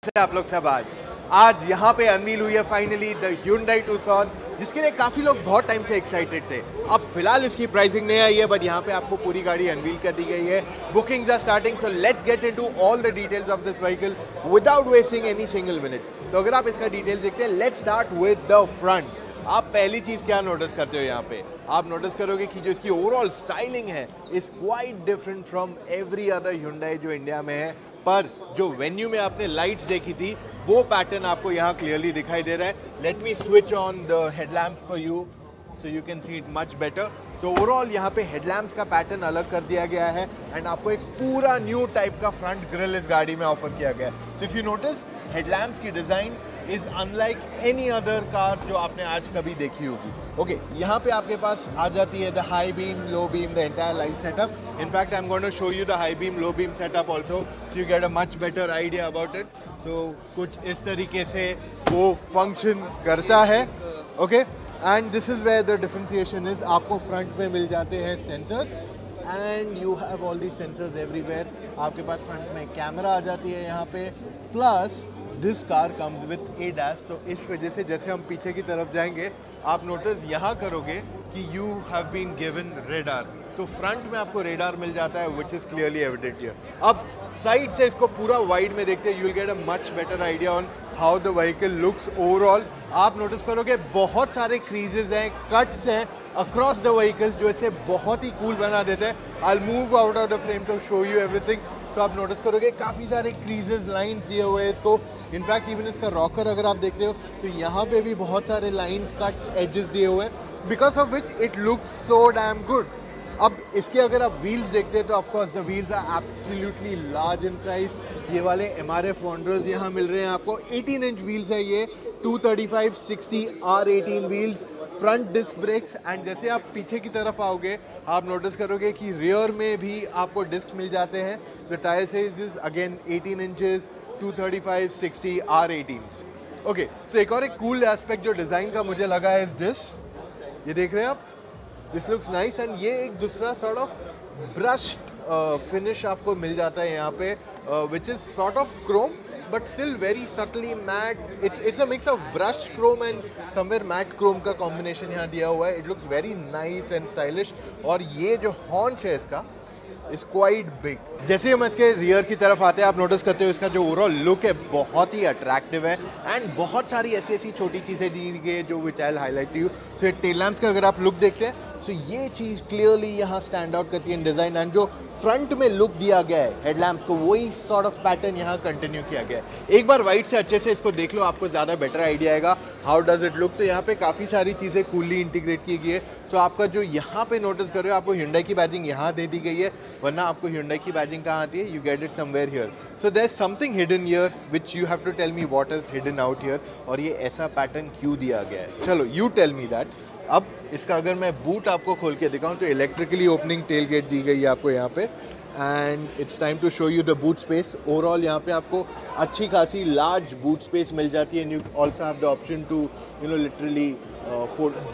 से आप लोग सब आज यहाँ पे अनवील हुई है फाइनली द Hyundai Tucson, जिसके लिए काफ़ी लोग बहुत टाइम से एक्साइटेड थे। अब फिलहाल इसकी प्राइसिंग नहीं आई है, बट यहाँ पे आपको पूरी गाड़ी अनवील कर दी गई है। Bookings are starting, so let's get into all the details of this vehicle without wasting any single minute. तो अगर आप इसका डिटेल्स देखते हैं, let's start with the front. आप पहली चीज क्या नोटिस करते हो यहाँ पे? आप नोटिस करोगे कि जो इसकी ओवरऑल स्टाइलिंग है is quite different from every other Hyundai जो इंडिया में है। पर जो वेन्यू में आपने लाइट्स देखी थी वो पैटर्न आपको यहाँ क्लियरली दिखाई दे रहा है। Let me switch on the headlamps for you so you can see it much better. So overall यहाँ पे हेडलैम्प्स का पैटर्न अलग कर दिया गया है एंड आपको एक पूरा न्यू टाइप का फ्रंट ग्रिल इस गाड़ी में ऑफर किया गया है। So if you notice, headlamps की design is unlike any other car जो आपने आज कभी देखी होगी। ओके, यहाँ पे आपके पास आ जाती है the high beam, low beam, the entire light setup. In fact I am going to show you the high beam, low beam setup also, so you get a much better idea about it. तो कुछ इस तरीके से वो function करता है। Okay, and this is where the differentiation is. आपको front में मिल जाते हैं sensors and you have all the sensors everywhere. आपके पास फ्रंट में कैमरा आ जाती है यहाँ पे, plus this car comes with ADAS। तो इस वजह से जैसे हम पीछे की तरफ जाएंगे, आप नोटिस यहाँ करोगे कि you have been given radar. तो फ्रंट में आपको रेडार मिल जाता है which is clearly evident here. अब साइड से इसको पूरा वाइड में देखते हैं, you will get a much better idea on how the vehicle looks overall. आप नोटिस करोगे बहुत सारे क्रीजेज हैं, कट्स हैं अक्रॉस द व्हीकल्स जो इसे बहुत ही कूल बना देते हैं। I will move out of the frame to show you everything. तो आप नोटिस करोगे काफ़ी सारे क्रीजेस, लाइंस दिए हुए हैं इसको। इनफैक्ट इवन इसका रॉकर अगर आप देखते हो तो यहाँ पे भी बहुत सारे लाइंस, कट्स, एजेस दिए हुए हैं, because of which it looks so damn good. अब इसके अगर आप व्हील्स देखते हैं तो of course the wheels are absolutely large in size. ये वाले MRF वॉन्डर्स यहाँ मिल रहे हैं आपको। 18 इंच व्हील्स है ये, 235/60 R18 wheels, front disc brakes. And जैसे आप पीछे की तरफ आओगे, आप नोटिस करोगे कि रियर में भी आपको डिस्क मिल जाते हैं। The tyre size is again 18 inches, 235/60 R18s। Okay, तो एक और एक कूल एस्पेक्ट जो डिज़ाइन का मुझे लगा है इज दिस। ये देख रहे हैं आप, दिस लुक्स नाइस। एंड ये एक दूसरा सॉर्ट ऑफ ब्रश्ड फिनिश आपको मिल जाता है यहाँ पे, which is sort of Chrome but still very subtly matte. It's a mix of brushed chrome and somewhere matte chrome का combination यहाँ दिया हुआ है। It looks very nice and stylish। और ये जो haunch है इसका is quite big। जैसे हम इसके रियर की तरफ आते हैं, आप नोटिस करते हो इसका जो ओवरऑल लुक है बहुत ही अट्रैक्टिव है एंड बहुत सारी ऐसी ऐसी छोटी चीज़ें दी गई है जो which I highlight to you. So tail lamps का अगर आप लुक देखते हैं, सो ये चीज़ क्लियरली यहाँ स्टैंड आउट करती है इन डिज़ाइन। एंड जो फ्रंट में लुक दिया गया है हेडलैम्प्स को, वही सॉर्ट ऑफ पैटर्न यहाँ कंटिन्यू किया गया है। एक बार वाइड से अच्छे से इसको देख लो, आपको ज़्यादा बेटर आइडिया आएगा हाउ डज इट लुक। तो यहाँ पे काफ़ी सारी चीज़ें कूलली इंटीग्रेट की गई है। सो आपका जो यहाँ पे नोटिस कर रहे हो, आपको Hyundai की बैजिंग यहाँ दे दी गई है, वरना आपको Hyundai की बैजिंग कहाँ आती है? You get it somewhere here. So there is something hidden here which you have to tell me what is hidden out here, और ये ऐसा पैटर्न क्यों दिया गया है। चलो यू टेल मी दैट। अब इसका अगर मैं बूट आपको खोल के दिखाऊं तो इलेक्ट्रिकली ओपनिंग टेल गेट दी गई है आपको यहाँ पे। And it's time to show you the boot space. Overall यहाँ पे आपको अच्छी खासी लार्ज बूट स्पेस मिल जाती है and you also have the option to literally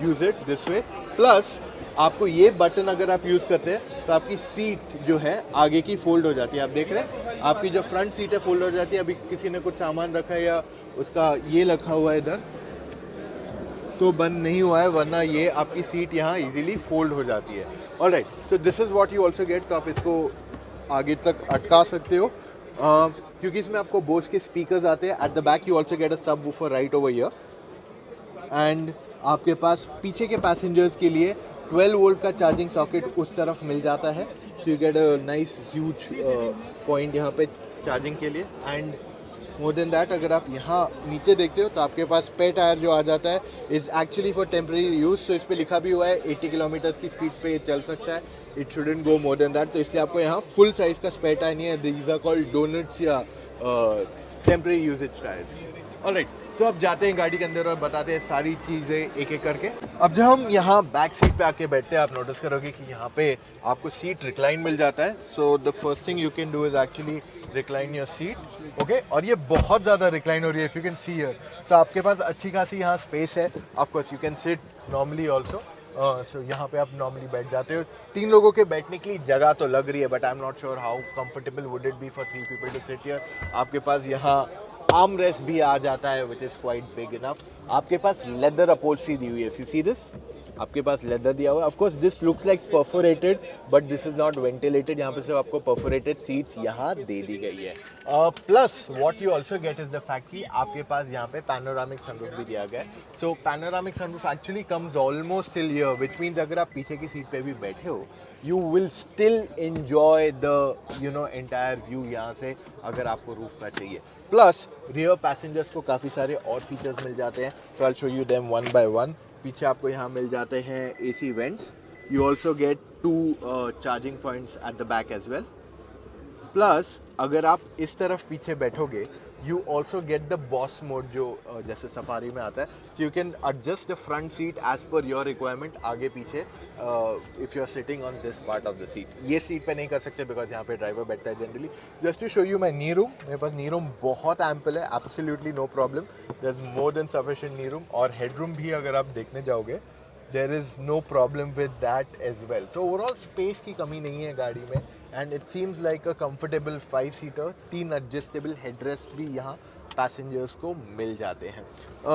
use it this way. Plus आपको ये बटन अगर आप यूज़ करते हैं तो आपकी सीट जो है आगे की फोल्ड हो जाती है। आप देख रहे हैं आपकी जो फ्रंट सीट है फोल्ड हो जाती है। अभी किसी ने कुछ सामान रखा है या उसका ये रखा हुआ है इधर, तो बंद नहीं हुआ है, वरना ये आपकी सीट यहाँ इजीली फोल्ड हो जाती है। Alright, so this is what you also gate. तो आप इसको आगे तक अटका सकते हो क्योंकि इसमें आपको बोस के स्पीकर्स आते हैं। At the back you also get a subwoofer right over here. And आपके पास पीछे के पैसेंजर्स के लिए 12 वोल्ट का चार्जिंग सॉकेट उस तरफ मिल जाता है। So you get a nice huge point यहाँ पे चार्जिंग के लिए। एंड मोर देन दैट, अगर आप यहाँ नीचे देखते हो तो आपके पास स्पेयर टायर जो आ जाता है is actually for temporary use. So इस पर लिखा भी हुआ है 80 किलोमीटर की स्पीड पे चल सकता है। It shouldn't go more than that. तो इसलिए आपको यहाँ फुल साइज़ का स्पेयर टायर नहीं है। दीज आर कॉल्ड डोनट्स या टेम्प्रेरी यूजेज टायर्स। ऑलराइट, तो अब जाते हैं गाड़ी के अंदर और बताते हैं सारी चीज़ें एक एक करके। अब जब हम यहाँ बैक सीट पे आके बैठते हैं, आप नोटिस करोगे कि यहाँ पे आपको सीट रिक्लाइन मिल जाता है। So the first thing you can do is actually recline your seat. Okay, और ये बहुत ज़्यादा रिक्लाइन हो रही है, if you can see here. So आपके पास अच्छी खासी यहाँ स्पेस है। Of course you can sit normally also. So यहाँ पे आप नॉर्मली बैठ जाते हो। 3 लोगों के बैठने के लिए जगह तो लग रही है, but I am not sure how comfortable would it be for 3 people to sit here. आपके पास यहाँ आर्म रेस्ट भी आ जाता है which is quite big enough. आपके पास लेदर अपहोल्स्ट्री दी हुई है, इफ यू सी दिस, आपके पास लेदर दिया हुआ है। Of course this looks like perforated but this is not ventilated, यहाँ पे सिर्फ आपको परफोरेटेड सीट्स यहाँ दे दी गई है। Plus what you also gate is the fact कि आपके पास यहाँ पे पैनोरामिक सनरूफ भी दिया गया है। So panoramic sunroof actually comes almost till here, which means अगर आप पीछे की सीट पे भी बैठे हो you will still enjoy the entire view यहाँ से, अगर आपको रूफ का चाहिए। प्लस रियर पैसेंजर्स को काफ़ी सारे और फीचर्स मिल जाते हैं, so I will show you them one by one. पीछे आपको यहाँ मिल जाते हैं AC vents, you also get 2 charging points at the back as well. Plus अगर आप इस तरफ पीछे बैठोगे you also get the boss mode जो जैसे सफारी में आता है, so you can adjust the front seat as per your requirement, आगे पीछे if you are sitting on this part of the seat. ये सीट पे नहीं कर सकते बिकॉज यहाँ पे ड्राइवर बैठता है generally. Just to show you my knee room, मेरे पास नी रूम बहुत एम्पल है, absolutely no problem, there is more than sufficient knee room. और हेडरूम भी अगर आप देखने जाओगे there is no problem with that as well. So overall space की कमी नहीं है गाड़ी में, and it seems like a comfortable 5-seater। 3 adjustable headrest भी यहाँ passengers को मिल जाते हैं।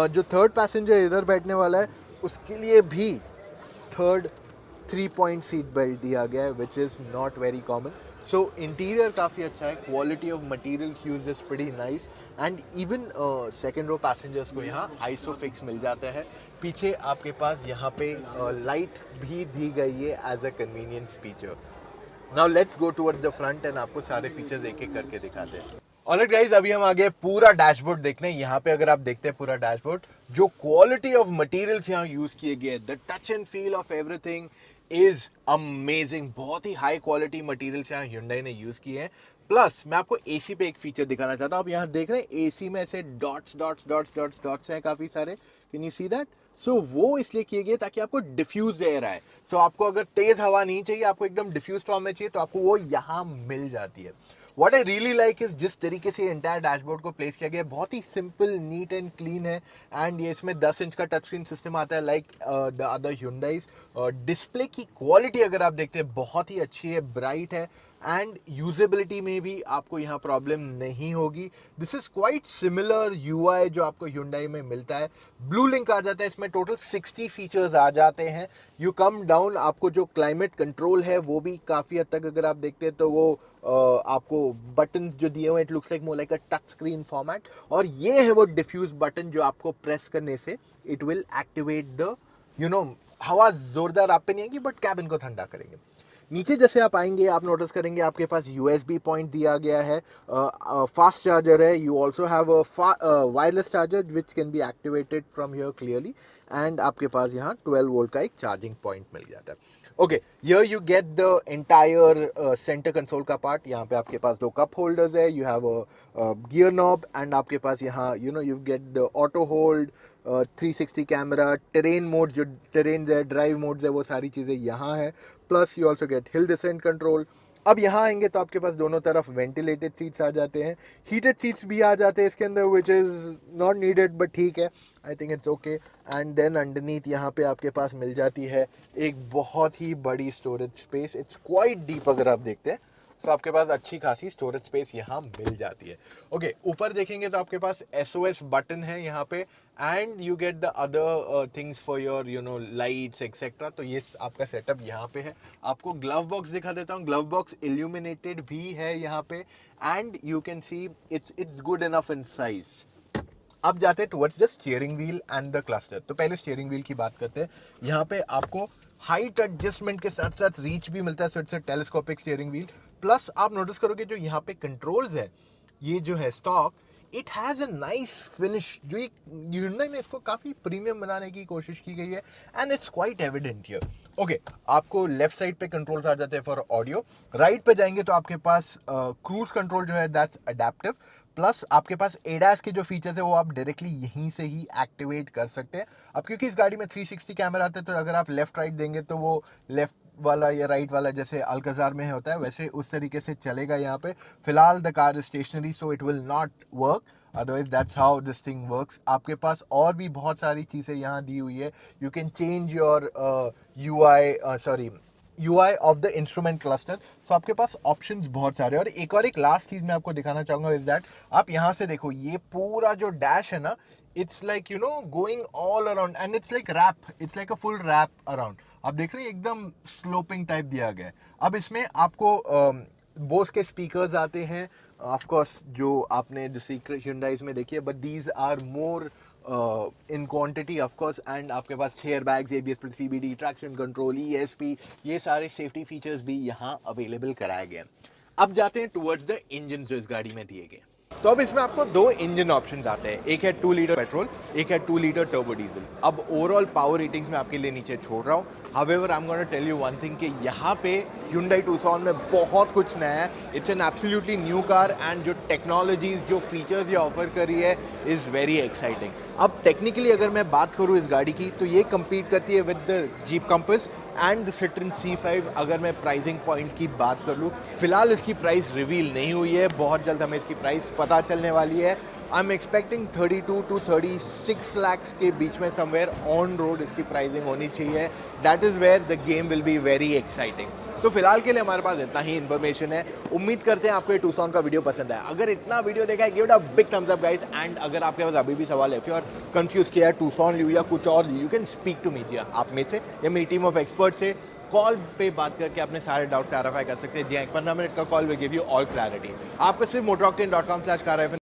जो थर्ड पैसेंजर इधर बैठने वाला है उसके लिए भी थर्ड 3-point सीट बेल्ट दिया गया है which is not very common. So interior काफ़ी अच्छा है, quality of materials use is pretty nice, and even second row passengers को यहाँ आइसोफिक्स मिल जाता है। पीछे आपके पास यहाँ पे लाइट भी दी गई है as a convenience feature. Now let's go towards the front and आपको सारे फीचर्स एक एक करके दिखाते हैं। ऑलराइट गाइस, अभी हम आगे पूरा डैशबोर्ड देखने। यहाँ पे अगर आप देखते हैं पूरा डैशबोर्ड, जो क्वालिटी ऑफ मटेरियल्स यहाँ यूज किए गए, the touch and feel of everything is amazing. बहुत ही हाई क्वालिटी मटेरियल्स यहाँ Hyundai ने यूज किए हैं। प्लस मैं आपको एसी पे एक फीचर दिखाना चाहता हूँ। आप यहाँ देख रहे हैं एसी में ऐसे dots dots dots dots dots हैं काफी सारे, कैन यू सी दैट? सो वो इसलिए किए गए ताकि आपको डिफ्यूज एयर आए। सो आपको अगर तेज हवा नहीं चाहिए, आपको एकदम डिफ्यूज फॉर्म में चाहिए, तो आपको वो यहाँ मिल जाती है। What I really like is जिस तरीके से एंटायर डैशबोर्ड को प्लेस किया गया है, बहुत ही सिंपल, नीट एंड क्लीन है। एंड ये इसमें 10 इंच का टच स्क्रीन सिस्टम आता है like the other Hyundais। Display की क्वालिटी अगर आप देखते हैं बहुत ही अच्छी है, ब्राइट है, एंड यूजेबिलिटी में भी आपको यहाँ प्रॉब्लम नहीं होगी। This is quite similar UI जो आपको Hyundai में मिलता है। ब्लू लिंक आ जाता है, इसमें टोटल 60 फीचर्स आ जाते हैं। यू कम डाउन, आपको जो क्लाइमेट कंट्रोल है वो भी काफ़ी हद तक अगर आप देखते हैं तो वो आपको बटन्स जो दिए हुए हैं, it looks like more like a touch screen format. और ये है वो डिफ्यूज बटन जो आपको प्रेस करने से इट विल एक्टिवेट द हवा जोरदार आप पे नहीं आएगी बट कैबिन को ठंडा करेंगे। नीचे जैसे आप आएंगे आप नोटिस करेंगे आपके पास USB पॉइंट दिया गया है, फास्ट चार्जर है। You also have wireless charger which can be activated from here clearly, and आपके पास यहाँ 12 वोल्ट का एक चार्जिंग पॉइंट मिल जाता है। Okay, here you get the entire centre console का पार्ट। यहाँ पे आपके पास 2 कप होल्डर्स है, you have a gear knob, and आपके पास यहाँ you get the auto hold, 360 camera, terrain mode जो टेरेन है, ड्राइव मोड्स है, वो सारी चीज़ें यहाँ है। Plus you also gate hill descent control. अब यहाँ आएंगे तो आपके पास दोनों तरफ वेंटिलेटेड सीट्स आ जाते हैं, हीटेड सीट्स भी आ जाते हैं इसके अंदर, which is not needed but ठीक है, I think it's okay. And then underneath यहाँ पे आपके पास मिल जाती है एक बहुत ही बड़ी storage space, it's quite deep अगर आप देखते हैं, तो आपके पास अच्छी खासी स्टोरेज स्पेस यहाँ मिल जाती है। ओके, ऊपर देखेंगे तो आपके पास SOS बटन है यहाँ पे, and you get the other things for your lights etcetera. तो ये आपका सेटअप यहाँ पे है। आपको ग्लव बॉक्स दिखा देता हूँ, ग्लव बॉक्स इल्यूमिनेटेड भी है यहाँ पे, and you can see it's good enough in size. अब जाते हैं towards the steering wheel and the cluster. तो पहले स्टीयरिंग व्हील की बात करते हैं। यहाँ पे आपको हाइट एडजस्टमेंट के साथ साथ रीच भी मिलता है, so it's a telescopic steering wheel. Plus आप नोटिस करोगे जो यहाँ पे कंट्रोल्स है, ये जो है stock, it has a nice finish. जो Hyundai ने इसको काफ़ी प्रीमियम बनाने की कोशिश की गई है, and it's quite evident here. Okay, आपको लेफ्ट साइड पे कंट्रोल्स आ जाते हैं फॉर ऑडियो। राइट पे जाएंगे तो आपके पास क्रूज कंट्रोल जो है दैट्स अडेप्टिव। प्लस आपके पास ADAS के जो फीचर्स है वो आप डायरेक्टली यहीं से ही एक्टिवेट कर सकते हैं। अब क्योंकि इस गाड़ी में 360 कैमरा आता है, तो अगर आप लेफ्ट राइट देंगे तो वो लेफ्ट वाला या राइट वाला जैसे अल्काजार में होता है वैसे उस तरीके से चलेगा यहाँ पे। फिलहाल the car is stationary, so it will not work, otherwise that's how this thing works. आपके पास और भी बहुत सारी चीज़ें यहाँ दी हुई है। You can change your UI, sorry, UI of the instrument cluster. So आपके पास ऑप्शंस बहुत सारे हैं। और एक लास्ट चीज मैं आपको दिखाना चाहूंगा इज दैट आप यहाँ से देखो, ये पूरा जो डैश है ना, it's like you know going all around and it's like wrap, it's like a full wrap around. आप देख रहे हैं एकदम स्लोपिंग टाइप दिया गया है। अब इसमें आपको बोस के स्पीकर्स आते हैं, ऑफ कोर्स जो आपने दूसरी Hyundai में देखी है, but these are more in quantity of course. And आपके पास 6 airbags, ABS CBD, traction control, ESP, ये सारे सेफ्टी फीचर्स भी यहाँ अवेलेबल कराए गए हैं। अब जाते हैं टुवर्ड्स द इंजन जो इस गाड़ी में दिए गए। तो अब इसमें आपको 2 इंजन ऑप्शंस आते हैं, एक है 2 लीटर पेट्रोल, एक है 2 लीटर टर्बो डीजल। अब ओवरऑल पावर रेटिंग्स में आपके लिए नीचे छोड़ रहा हूँ। However I am gonna tell you one thing कि यहाँ पे Hyundai Tucson में बहुत कुछ नया है। It's an absolutely new car and जो टेक्नोलॉजीज, जो फीचर्स ये ऑफर कर रही है इज़ वेरी एक्साइटिंग। अब टेक्निकली अगर मैं बात करूँ इस गाड़ी की, तो ये कम्पीट करती है with the jeep compass and the Citroen C5। अगर मैं प्राइसिंग पॉइंट की बात कर लूँ, फिलहाल इसकी प्राइस रिवील नहीं हुई है, बहुत जल्द हमें इसकी प्राइस पता चलने वाली है। I am expecting 32 to 36 lakhs के बीच में समवेयर ऑन रोड इसकी प्राइसिंग होनी चाहिए। That is where the game will be very exciting. तो फिलहाल के लिए हमारे पास इतना ही इन्फॉर्मेशन है। उम्मीद करते हैं आपको ये Tucson का वीडियो पसंद आया। अगर इतना वीडियो देखा है, give it a big thumbs up guys. And अगर आपके पास अभी भी सवाल है, इफ यू आर कंफ्यूज किया है Tucson लूँ या कुछ और, you can speak to me, आप में से या मेरी टीम ऑफ एक्सपर्ट से कॉल पे बात करके अपने सारे डाउट क्लैरिफाई कर सकते हैं। जी 15 मिनट का call will give you all clarity. आपको सिर्फ motoroctane.com/car